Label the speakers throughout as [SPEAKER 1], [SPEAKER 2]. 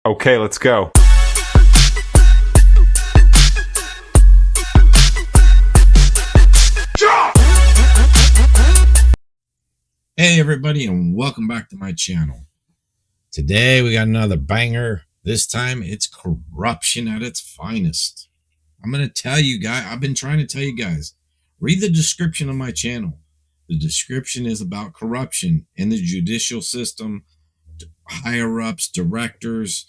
[SPEAKER 1] Okay, let's go.
[SPEAKER 2] Hey everybody, and welcome back to my channel. Today we got another banger. This time it's corruption at its finest. I'm going to tell you guys, I've been trying to tell you guys, read the description of my channel. The description is about corruption in the judicial system, higher ups, directors.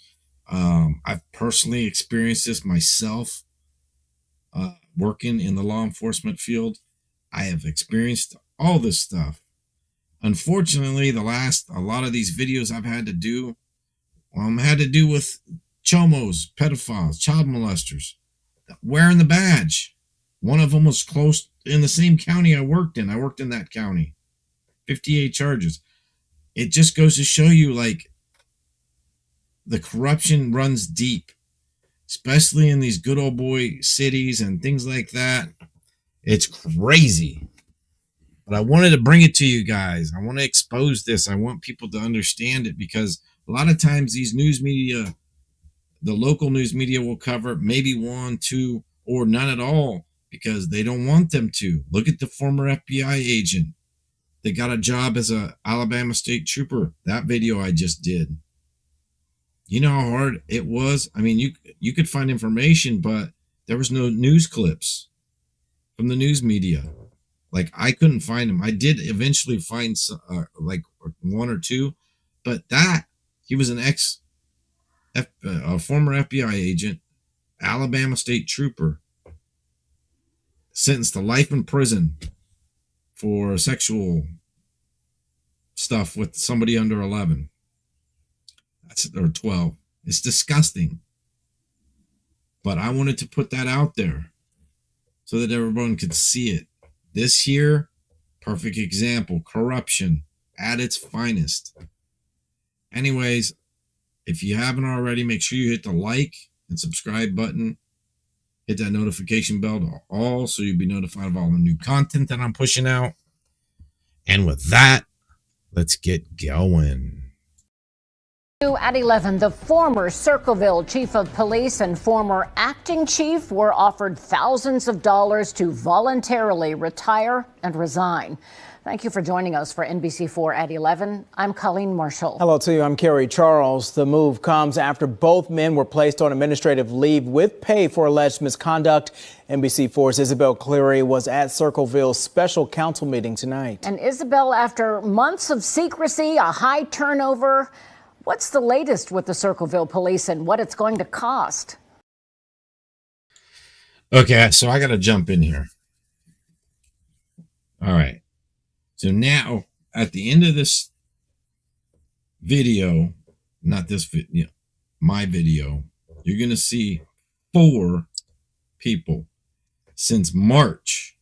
[SPEAKER 2] I've personally experienced this myself, working in the law enforcement field. I have experienced all this stuff. Unfortunately, a lot of these videos I've had to do, had to do with chomos, pedophiles, child molesters, wearing the badge. One of them was close in the same county I worked in. I worked in that county. 58 charges. It just goes to show you, like, the corruption runs deep, especially in these good old boy cities and things like that. It's crazy. But I wanted to bring it to you guys. I want to expose this. I want people to understand it, because a lot of times these news media, the local news media, will cover maybe one, two, or none at all, because they don't want them to. Look at the former FBI agent that got a job as a Alabama state trooper. That video I just did. You know how hard it was? I mean, you could find information, but there was no news clips from the news media. Like, I couldn't find them. I did eventually find like one or two, but he was a former FBI agent, Alabama state trooper, sentenced to life in prison for sexual stuff with somebody under 11. Or 12. It's disgusting. But I wanted to put that out there so that everyone could see it. This here, perfect example, corruption at its finest. Anyways, if you haven't already, make sure you hit the like and subscribe button. Hit that notification bell to all, so you'll be notified of all the new content that I'm pushing out. And with that, let's get going.
[SPEAKER 3] At 11, the former Circleville chief of police and former acting chief were offered thousands of dollars to voluntarily retire and resign. Thank you for joining us for NBC4 at 11. I'm Colleen Marshall.
[SPEAKER 4] Hello to you. I'm Kerry Charles. The move comes after both men were placed on administrative leave with pay for alleged misconduct. NBC4's Isabel Cleary was at Circleville's special council meeting tonight.
[SPEAKER 3] And Isabel, after months of secrecy, a high turnover, what's the latest with the Circleville police and what it's going to cost?
[SPEAKER 2] Okay, so I got to jump in here. All right. So now, at the end of this video, not this video, my video, you're going to see 4 people since March.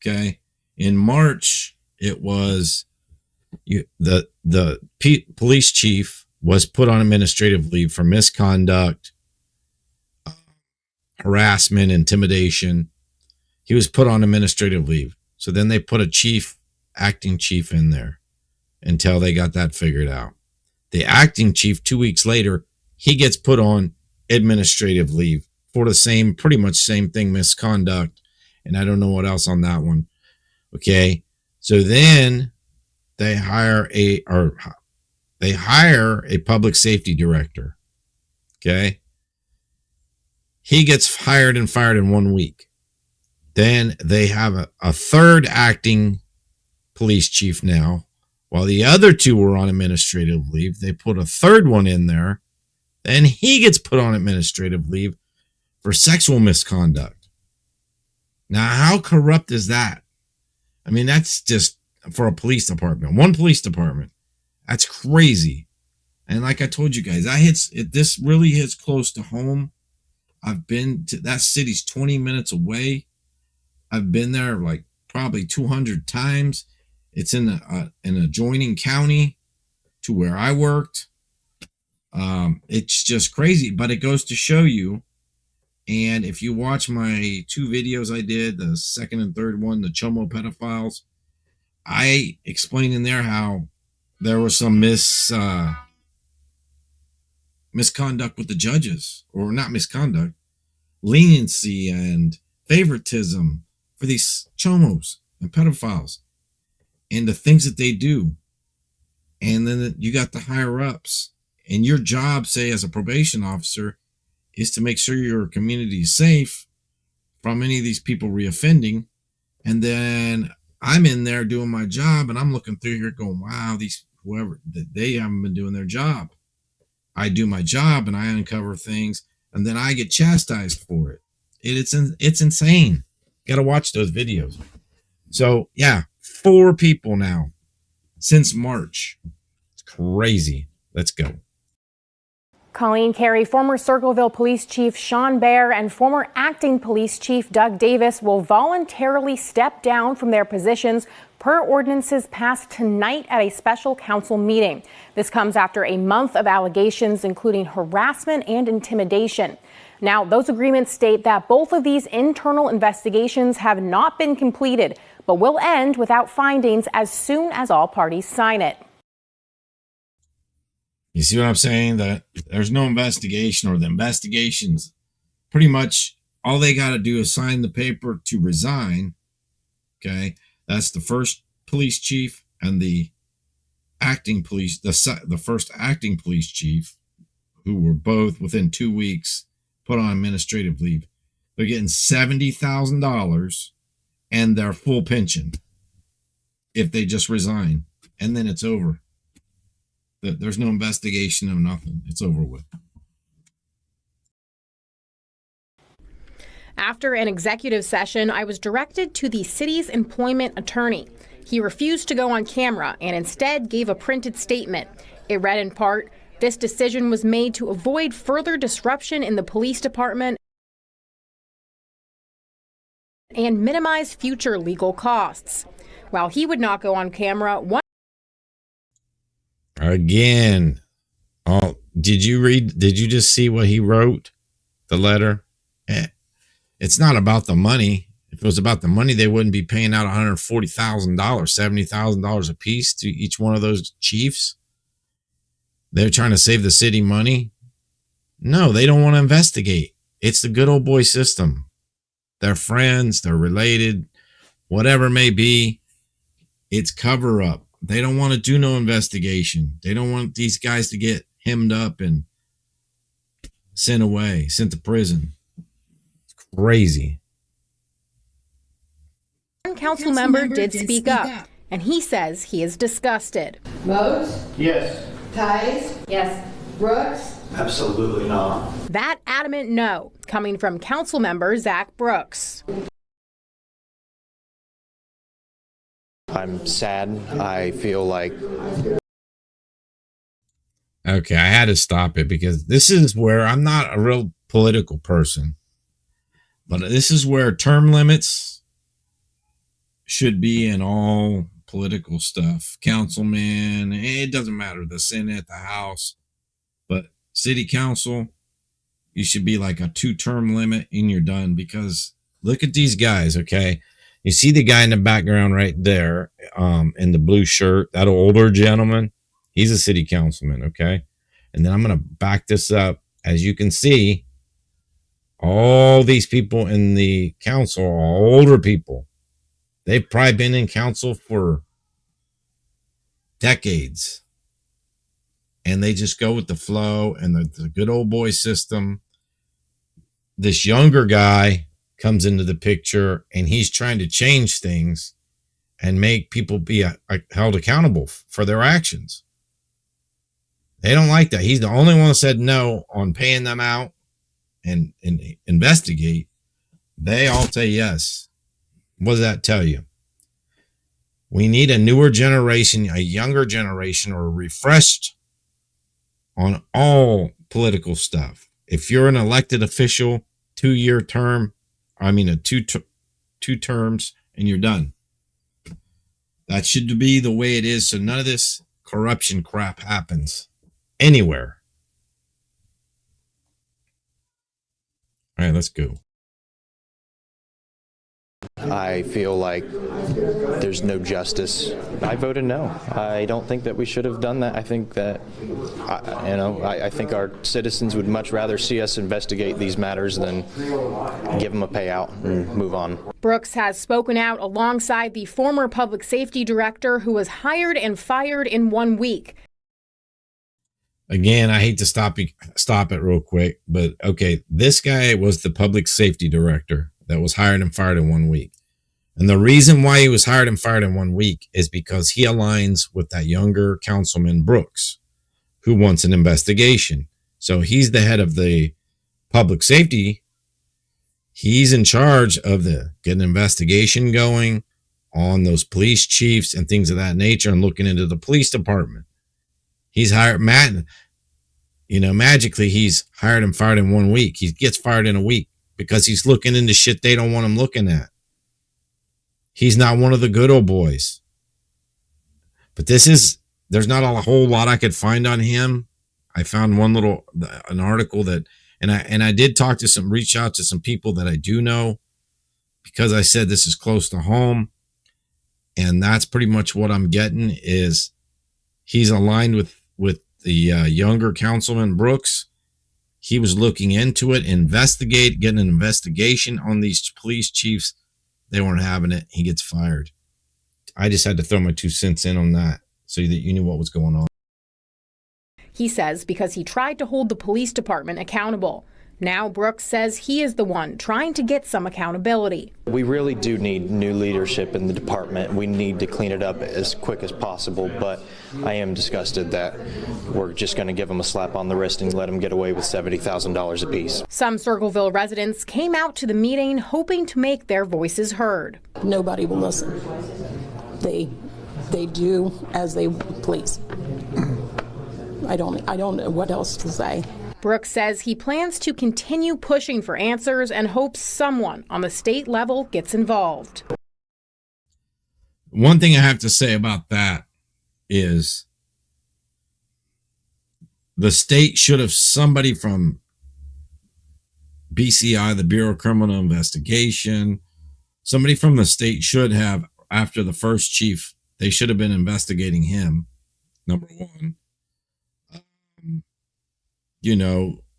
[SPEAKER 2] Okay? In March, it was the police chief was put on administrative leave for misconduct, harassment, intimidation. He was put on administrative leave. So then they put a acting chief in there until they got that figured out. The acting chief, 2 weeks later, he gets put on administrative leave for the pretty much same thing, misconduct. And I don't know what else on that one. Okay. So then they hire a public safety director. Okay. He gets hired and fired in 1 week. Then they have a third acting police chief now. While the other 2 were on administrative leave, they put a third one in there. Then he gets put on administrative leave for sexual misconduct. Now, how corrupt is that? I mean, that's just for a police department. One police department. That's crazy. And like I told you guys, this really hits close to home. I've been to that city's 20 minutes away. I've been there like probably 200 times. It's in an adjoining county to where I worked. It's just crazy, but it goes to show you. And if you watch my 2 videos I did, the second and third one, the Chomo pedophiles, I explained in there how there was some misconduct with the judges, or not misconduct, leniency and favoritism for these chomos and pedophiles and the things that they do. And then you got the higher ups, and your job, say as a probation officer, is to make sure your community is safe from any of these people reoffending. And then I'm in there doing my job, and I'm looking through here going, wow, these whoever, they haven't been doing their job. I do my job and I uncover things, and then I get chastised for it. It's insane. Got to watch those videos. So yeah, 4 people now since March. It's crazy. Let's go.
[SPEAKER 1] Colleen Carey, former Circleville Police Chief Sean Baer, and former Acting Police Chief Doug Davis will voluntarily step down from their positions per ordinances passed tonight at a special council meeting. This comes after a month of allegations, including harassment and intimidation. Now, those agreements state that both of these internal investigations have not been completed, but will end without findings as soon as all parties sign it.
[SPEAKER 2] You see what I'm saying? That there's no investigation, or the investigations, pretty much all they got to do is sign the paper to resign. Okay. That's the first police chief and the acting police, the first acting police chief, who were both within 2 weeks put on administrative leave. They're getting $70,000 and their full pension if they just resign, and then it's over. There's no investigation, of nothing. It's over with.
[SPEAKER 1] After an executive session, I was directed to the city's employment attorney. He refused to go on camera and instead gave a printed statement. It read in part, "This decision was made to avoid further disruption in the police department and minimize future legal costs." While he would not go on camera, one
[SPEAKER 2] Again, did you just see what he wrote? The letter? It's not about the money. If it was about the money, they wouldn't be paying out $140,000, $70,000 a piece to each one of those chiefs. They're trying to save the city money. No, they don't want to investigate. It's the good old boy system. They're friends, they're related, whatever it may be. It's cover up. They don't want to do no investigation. They don't want these guys to get hemmed up and sent to prison. It's crazy.
[SPEAKER 1] One council member did speak up, and he says he is disgusted.
[SPEAKER 5] Modes?
[SPEAKER 6] Yes.
[SPEAKER 5] Ties?
[SPEAKER 3] Yes.
[SPEAKER 5] Brooks?
[SPEAKER 6] Absolutely not.
[SPEAKER 1] That adamant no, coming from council member Zach Brooks.
[SPEAKER 7] I'm sad. I feel like...
[SPEAKER 2] Okay, I had to stop it because this is where I'm not a real political person, but this is where term limits should be in all political stuff. Councilman, it doesn't matter, the Senate, the House, but city council, you should be like a 2-term limit and you're done. Because look at these guys, okay? You see the guy in the background right there, in the blue shirt, that older gentleman, he's a city councilman, okay? And then I'm going to back this up. As you can see, all these people in the council are older people. They've probably been in council for decades. And they just go with the flow and the good old boy system. This younger guy comes into the picture and he's trying to change things and make people be held accountable for their actions. They don't like that. He's the only one that said no on paying them out and investigate. They all say yes. What does that tell you? We need a newer generation, a younger generation, or refreshed on all political stuff. If you're an elected official, 2-year term, two terms, and you're done. That should be the way it is, so none of this corruption crap happens anywhere. All right, let's go.
[SPEAKER 7] I feel like there's no justice. I voted no. I don't think that we should have done that. I think that, I think our citizens would much rather see us investigate these matters than give them a payout and move on.
[SPEAKER 1] Brooks has spoken out alongside the former public safety director who was hired and fired in 1 week.
[SPEAKER 2] Again, I hate to stop it real quick, but okay, this guy was the public safety director that was hired and fired in 1 week. And the reason why he was hired and fired in 1 week is because he aligns with that younger councilman Brooks, who wants an investigation. So he's the head of the public safety. He's in charge of getting an investigation going on those police chiefs and things of that nature and looking into the police department. He's hired magically he's hired and fired in 1 week. He gets fired in a week because he's looking into shit they don't want him looking at. He's not one of the good old boys. But there's not a whole lot I could find on him. I found an article that, and I did reach out to some people that I do know, because I said this is close to home. And that's pretty much what I'm getting is he's aligned with the younger councilman Brooks. He was looking into it, getting an investigation on these police chiefs. They weren't having it. He gets fired. I just had to throw my 2 cents in on that so that you knew what was going on.
[SPEAKER 1] He says because he tried to hold the police department accountable. Now Brooks says he is the one trying to get some accountability.
[SPEAKER 7] We really do need new leadership in the department. We need to clean it up as quick as possible, but I am disgusted that we're just going to give them a slap on the wrist and let them get away with $70,000 apiece.
[SPEAKER 1] Some Circleville residents came out to the meeting hoping to make their voices heard.
[SPEAKER 6] Nobody will listen. They do as they please. I don't know what else to say.
[SPEAKER 1] Brooks says he plans to continue pushing for answers and hopes someone on the state level gets involved.
[SPEAKER 2] One thing I have to say about that is the state should have somebody from BCI, the Bureau of Criminal Investigation, somebody from the state should have, after the first chief, they should have been investigating him, number one.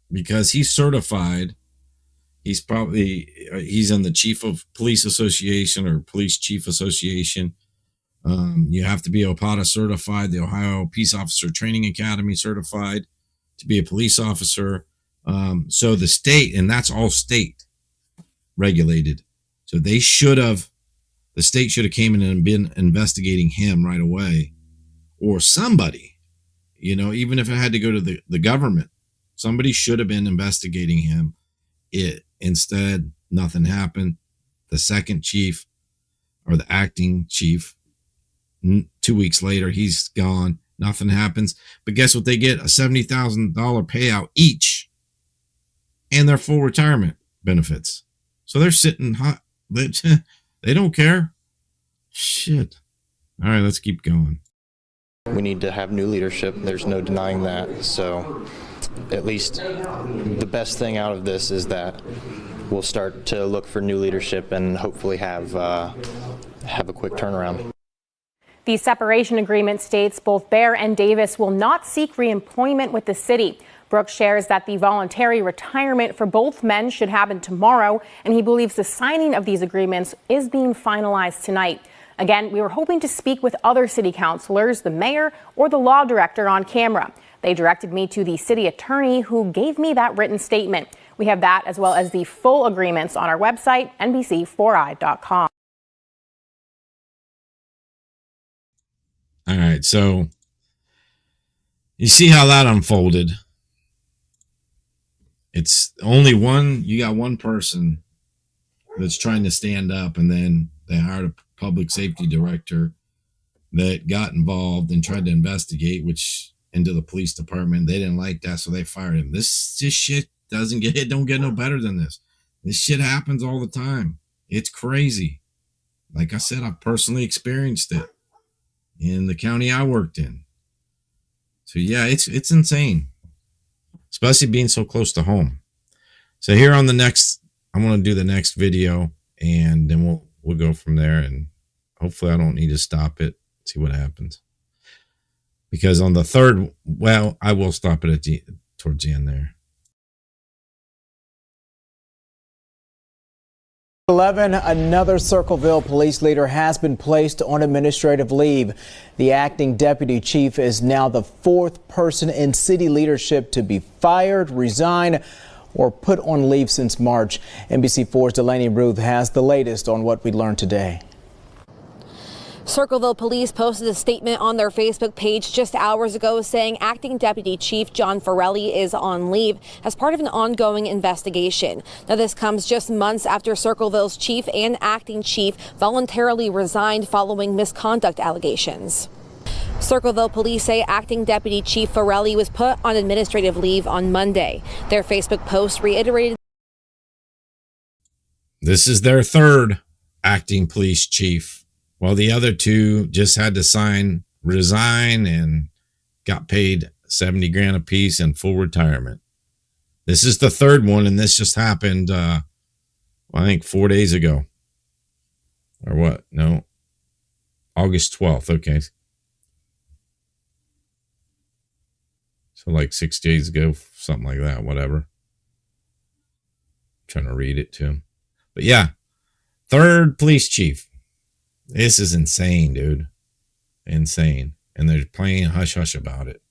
[SPEAKER 2] Because he's certified. He's in the Chief of Police Association or Police Chief Association. You have to be OPATA certified, the Ohio Peace Officer Training Academy certified to be a police officer. So the state, and that's all state regulated. So the state should have came in and been investigating him right away, or somebody, even if it had to go to the government. Somebody should have been investigating him. Instead, nothing happened. The second chief, or the acting chief, 2 weeks later, he's gone. Nothing happens. But guess what? They get a $70,000 payout each and their full retirement benefits. So they're sitting hot. They don't care. Shit. All right, let's keep going.
[SPEAKER 7] We need to have new leadership. There's no denying that. So at least the best thing out of this is that we'll start to look for new leadership and hopefully have a quick turnaround.
[SPEAKER 1] The separation agreement states both Baer and Davis will not seek reemployment with the city. Brooks shares that the voluntary retirement for both men should happen tomorrow, and he believes the signing of these agreements is being finalized tonight. Again, we were hoping to speak with other city councilors, the mayor, or the law director on camera. They directed me to the city attorney, who gave me that written statement. We have that as well as the full agreements on our website, NBC4i.com.
[SPEAKER 2] All right, so you see how that unfolded. It's only you got one person that's trying to stand up, and then they hired a public safety director that got involved and tried to investigate, into the police department. They didn't like that, so they fired him. This shit don't get no better than this. This shit happens all the time. It's crazy. Like I said, I've personally experienced it in the county I worked in. So yeah, it's insane, especially being so close to home. So here on the next, I want to do the next video, and then we'll we'll go from there, and hopefully I don't need to stop it. See what happens. Because on the third, well, I will stop it towards the end there.
[SPEAKER 4] 11, another Circleville police leader has been placed on administrative leave. The acting deputy chief is now the fourth person in city leadership to be fired, resign, or put on leave since March. NBC4's Delaney Ruth has the latest on what we learned today.
[SPEAKER 8] Circleville police posted a statement on their Facebook page just hours ago saying acting deputy chief John Farrelly is on leave as part of an ongoing investigation. Now, this comes just months after Circleville's chief and acting chief voluntarily resigned following misconduct allegations. Circleville police say acting deputy chief Farrelly was put on administrative leave on Monday. Their Facebook post reiterated
[SPEAKER 2] this is their third acting police chief. While the other two just had to resign and got paid 70 grand a piece and full retirement. This is the third one, and this just happened, I think 4 days ago. Or what? No. August 12th. Okay. So like 6 days ago, something like that, whatever. I'm trying to read it to him. But yeah, third police chief. This is insane, dude. Insane. And they're playing hush-hush about it.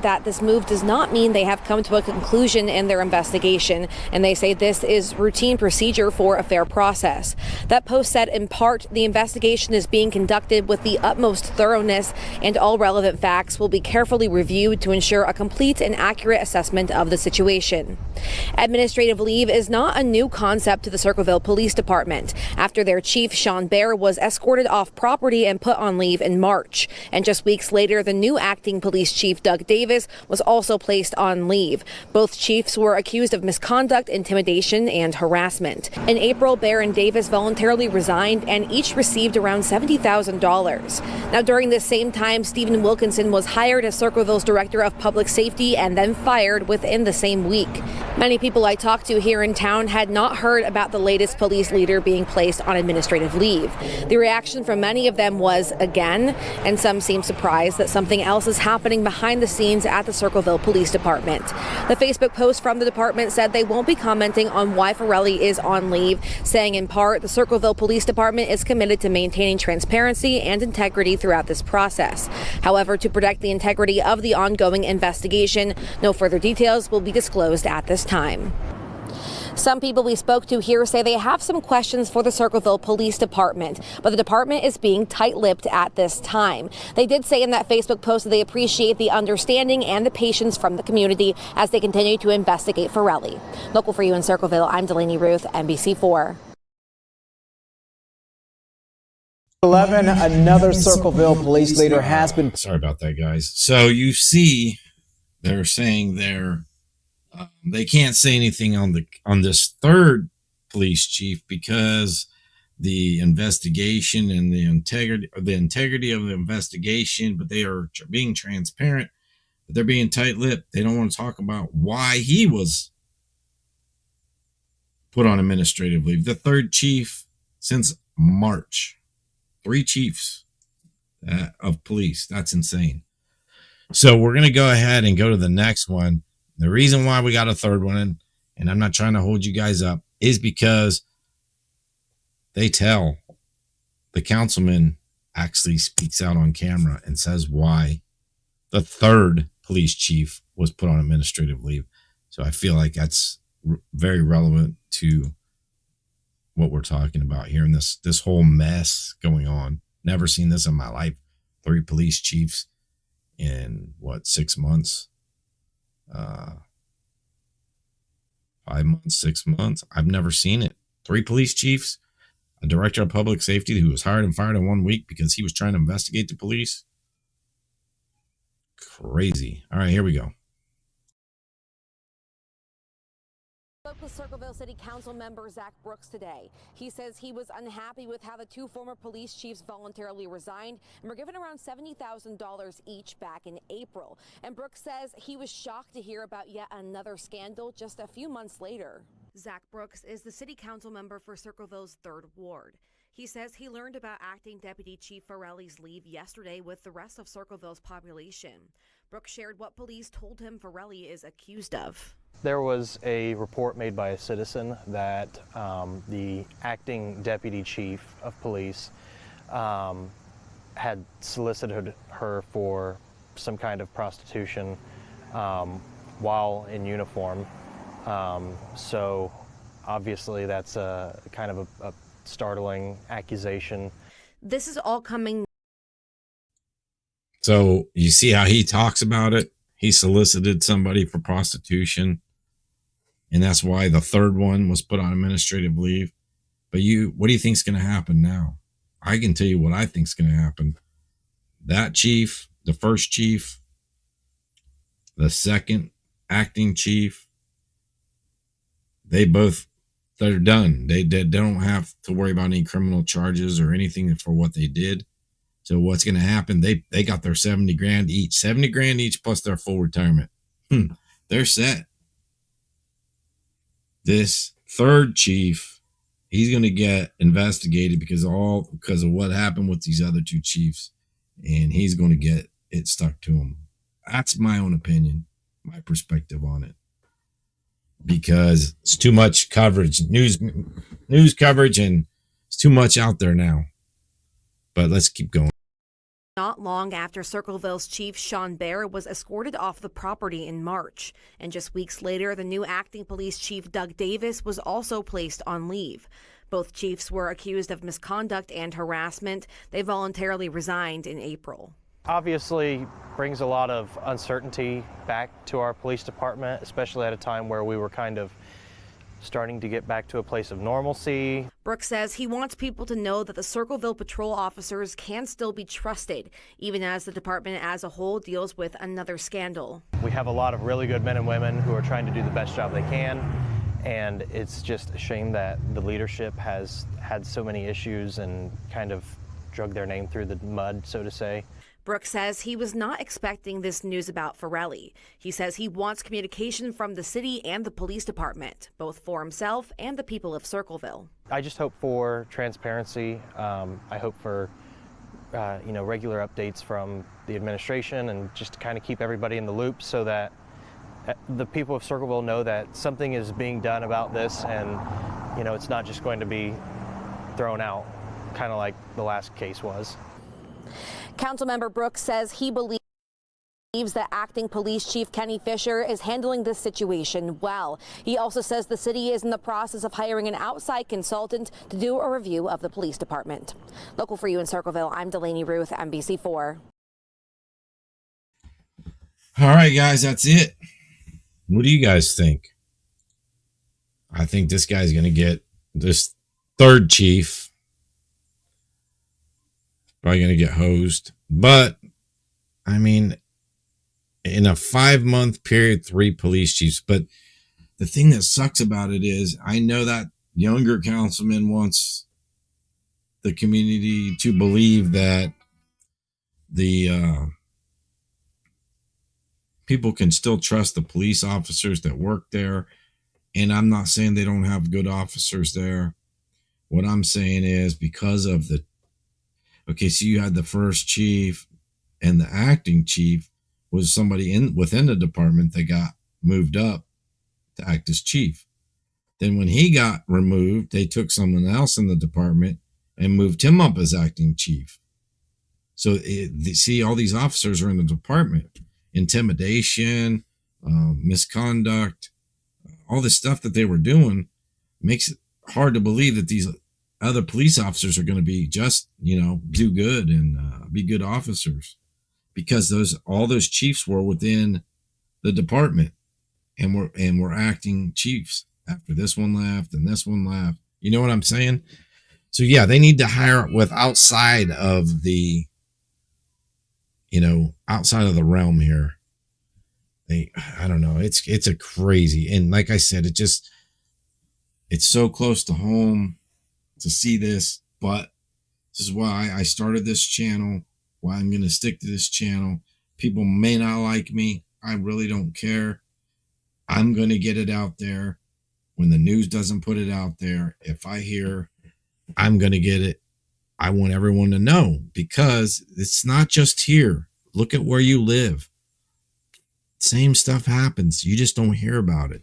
[SPEAKER 8] that this move does not mean they have come to a conclusion in their investigation, and they say this is routine procedure for a fair process. That post said, in part, the investigation is being conducted with the utmost thoroughness, and all relevant facts will be carefully reviewed to ensure a complete and accurate assessment of the situation. Administrative leave is not a new concept to the Circleville Police Department after their chief, Sean Baer, was escorted off property and put on leave in March. And just weeks later, the new acting police chief, Doug Davis, was also placed on leave. Both chiefs were accused of misconduct, intimidation, and harassment. In April, Baer and Davis voluntarily resigned and each received around $70,000. Now, during this same time, Stephen Wilkinson was hired as Circleville's director of public safety and then fired within the same week. Many people I talked to here in town had not heard about the latest police leader being placed on administrative leave. The reaction from many of them was, again, and some seem surprised that something else is happening behind the scenes at the Circleville Police Department. The Facebook post from the department said they won't be commenting on why Farrelly is on leave, saying in part, the Circleville Police Department is committed to maintaining transparency and integrity throughout this process. However, to protect the integrity of the ongoing investigation, no further details will be disclosed at this time. Some people we spoke to here say they have some questions for the Circleville Police Department, but the department is being tight-lipped at this time. They did say in that Facebook post that they appreciate the understanding and the patience from the community as they continue to investigate Farrelly. Local for you in Circleville, I'm Delaney Ruth, NBC4.
[SPEAKER 4] 11, another Circleville police leader has been...
[SPEAKER 2] Sorry about that, guys. So you see, they're saying they can't say anything on this third police chief because the investigation and the integrity of the investigation, but they are being transparent, but they're being tight-lipped. They don't want to talk about why he was put on administrative leave. The third chief since March. 3 chiefs of police. That's insane. So we're going to go ahead and go to the next one. The reason why we got a third one, and I'm not trying to hold you guys up, is because they tell the councilman actually speaks out on camera and says why the third police chief was put on administrative leave. So I feel like that's very relevant to what we're talking about here in this whole mess going on. Never seen this in my life. 3 police chiefs in 6 months? 5 months, 6 months. I've never seen it. 3 police chiefs, a director of public safety who was hired and fired in 1 week because he was trying to investigate the police. Crazy. All right, here we go.
[SPEAKER 8] Spoke with Circleville City Council member Zach Brooks today. He says he was unhappy with how the 2 former police chiefs voluntarily resigned and were given around $70,000 each back in April. And Brooks says he was shocked to hear about yet another scandal just a few months later. Zach Brooks is the city council member for Circleville's 3rd Ward. He says he learned about acting Deputy Chief Varelli's leave yesterday with the rest of Circleville's population. Brooks shared what police told him Varelli is accused of.
[SPEAKER 7] There was a report made by a citizen that the acting deputy chief of police had solicited her for some kind of prostitution while in uniform. So obviously that's a kind of a startling accusation.
[SPEAKER 8] This is all coming.
[SPEAKER 2] So you see how he talks about it? He solicited somebody for prostitution. And that's why the 3rd one was put on administrative leave. But what do you think is going to happen now? I can tell you what I think is going to happen. That chief, the 1st chief, the 2nd acting chief, they're done. They don't have to worry about any criminal charges or anything for what they did. So what's going to happen? They got their 70 grand each plus their full retirement. They're set. This 3rd chief, he's going to get investigated because of what happened with these other 2 chiefs, and he's going to get it stuck to him. That's my own opinion, my perspective on it, because it's too much coverage, news coverage, and it's too much out there now. But let's keep going.
[SPEAKER 8] Not long after Circleville's chief, Sean Baer, was escorted off the property in March. And just weeks later, the new acting police chief, Doug Davis, was also placed on leave. Both chiefs were accused of misconduct and harassment. They voluntarily resigned in April.
[SPEAKER 7] Obviously brings a lot of uncertainty back to our police department, especially at a time where we were kind of starting to get back to a place of normalcy.
[SPEAKER 8] Brooks says he wants people to know that the Circleville patrol officers can still be trusted, even as the department as a whole deals with another scandal.
[SPEAKER 7] We have a lot of really good men and women who are trying to do the best job they can, and it's just a shame that the leadership has had so many issues and kind of drug their name through the mud, so to say.
[SPEAKER 8] Brooks says he was not expecting this news about Varelli. He says he wants communication from the city and the police department, both for himself and the people of Circleville.
[SPEAKER 7] I just hope for transparency. I hope for regular updates from the administration, and just to kind of keep everybody in the loop so that the people of Circleville know that something is being done about this, and it's not just going to be thrown out, kind of like the last case was.
[SPEAKER 8] Councilmember Brooks says he believes that acting police chief Kenny Fisher is handling this situation well. He also says the city is in the process of hiring an outside consultant to do a review of the police department. Local for you in Circleville, I'm Delaney Ruth, NBC4.
[SPEAKER 2] All right, guys, that's it. What do you guys think? I think this guy's going to get this 3rd chief. Probably going to get hosed. But, I mean, in a 5-month period, 3 police chiefs. But the thing that sucks about it is I know that younger councilman wants the community to believe that the people can still trust the police officers that work there. And I'm not saying they don't have good officers there. What I'm saying is because of the okay, so you had the 1st chief, and the acting chief was somebody within the department that got moved up to act as chief. Then when he got removed, they took someone else in the department and moved him up as acting chief. So see, all these officers are in the department. Intimidation, misconduct, all this stuff that they were doing makes it hard to believe that these other police officers are going to be just, do good and be good officers, because all those chiefs were within the department and were acting chiefs after this one left and this one left. You know what I'm saying? So yeah, they need to hire outside of the, outside of the realm here. I don't know. It's a crazy. And like I said, it's so close to home to see this, but this is why I started this channel, why I'm going to stick to this channel. People may not like me. I really don't care. I'm going to get it out there. when the news doesn't put it out there. If I hear I'm going to get it, I want everyone to know, because it's not just here. Look at where you live. Same stuff happens. You just don't hear about it.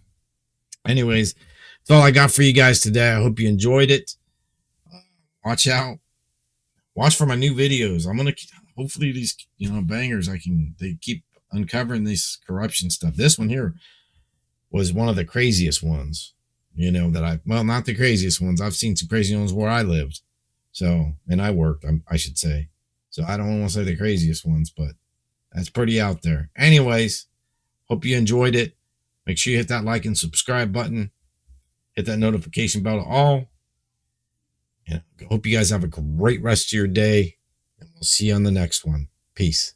[SPEAKER 2] Anyways, that's all I got for you guys today. I hope you enjoyed it. Watch out. Watch for my new videos. I'm going to, hopefully these, bangers, they keep uncovering this corruption stuff. This one here was one of the craziest ones, not the craziest ones. I've seen some crazy ones where I lived. So, and I worked, I should say. So I don't want to say the craziest ones, but that's pretty out there. Anyways, hope you enjoyed it. Make sure you hit that like and subscribe button. Hit that notification bell to all. And I hope you guys have a great rest of your day. And we'll see you on the next one. Peace.